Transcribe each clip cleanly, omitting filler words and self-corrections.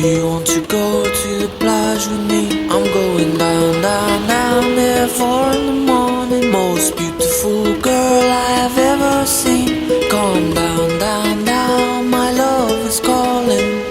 you want to go to the plage with me? I'm going down, down, down there 4 in the morning. Most beautiful girl I have ever seen. Come down, down, down, my love is calling.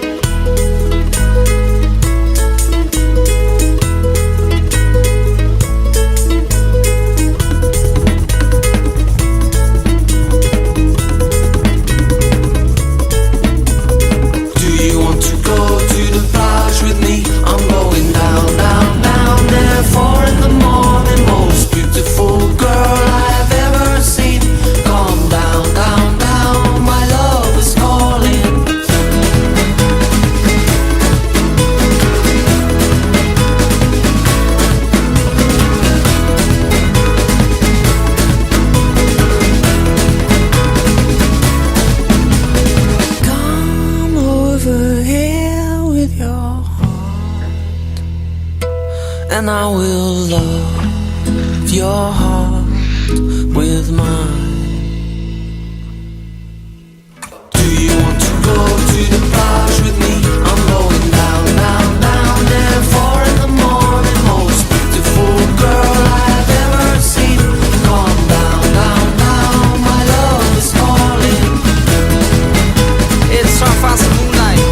And I will love your heart with mine. Do you want to go to the plage with me? I'm going down, down, down there 4 in the morning. Most beautiful girl I've ever seen. Come down, down, down, my love is calling. It's our fast moonlight.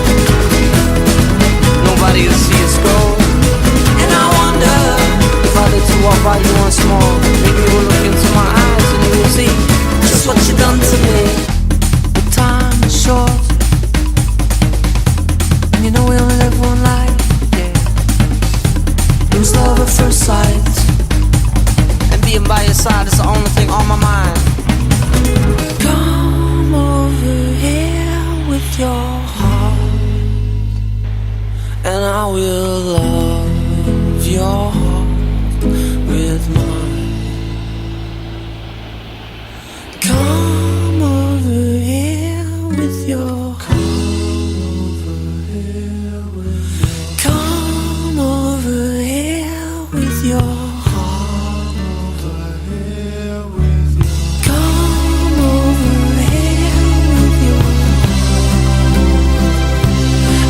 Nobody will see us go. To walk by you once more, maybe you will look into my eyes and you will see just what you done to me. The time is short, and you know we only live one life, yeah. It was love at first sight, and being by your side is the only thing on my mind. Come over here with your heart, and I will love your heart with mine. Come over here with your Come over here with your Come over here with your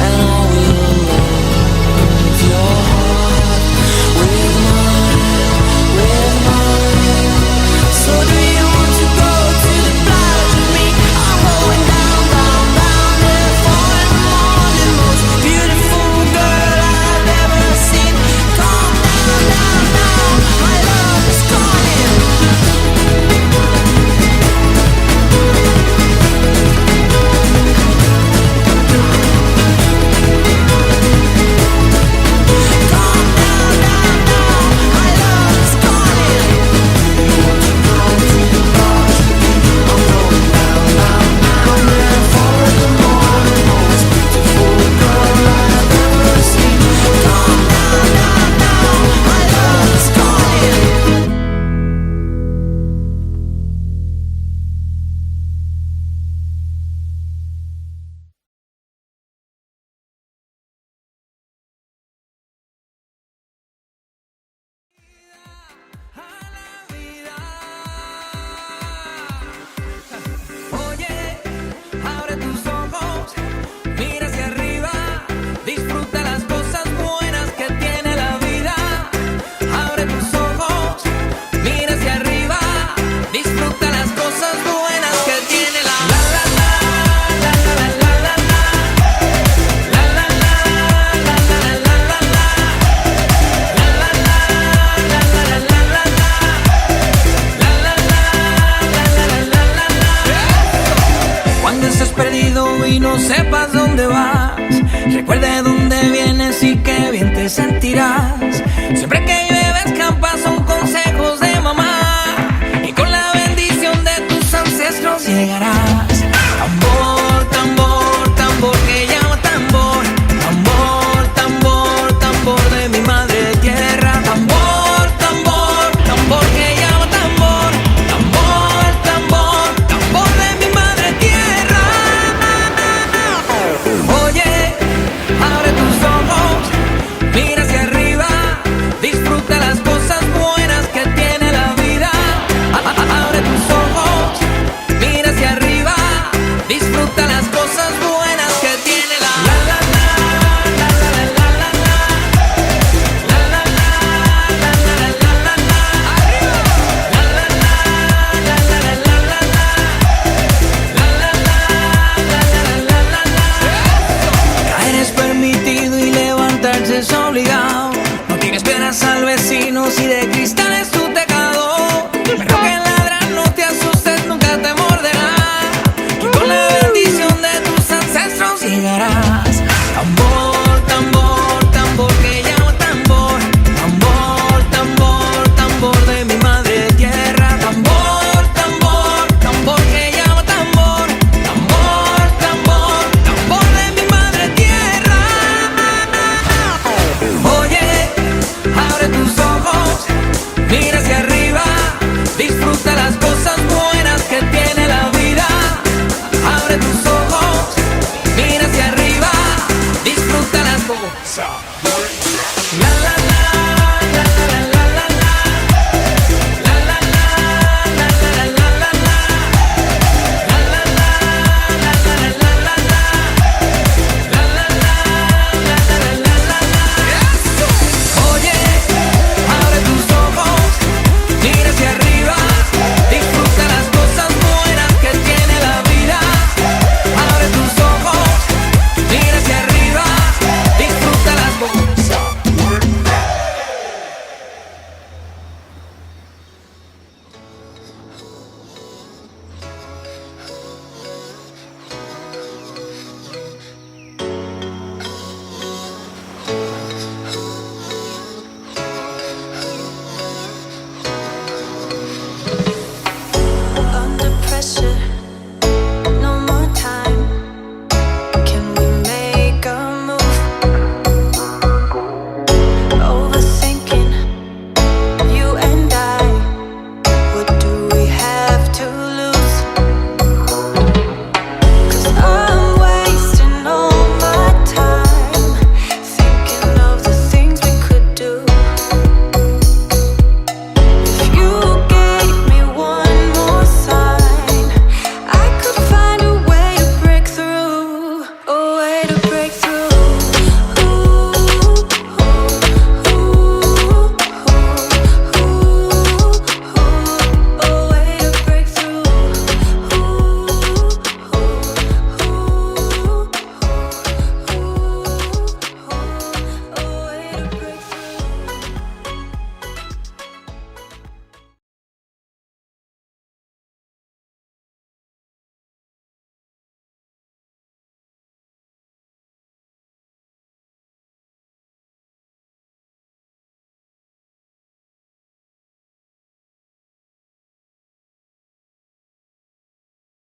and I will love your heart with mine. So do you want to go to the plage with me? I'm going down, down, down there 4 in the morning. Most beautiful girl I've ever seen. Come down, down, down, my love is calling. Come down, down, down, my love is calling. Y no sepas dónde vas, recuerda de dónde vienes y que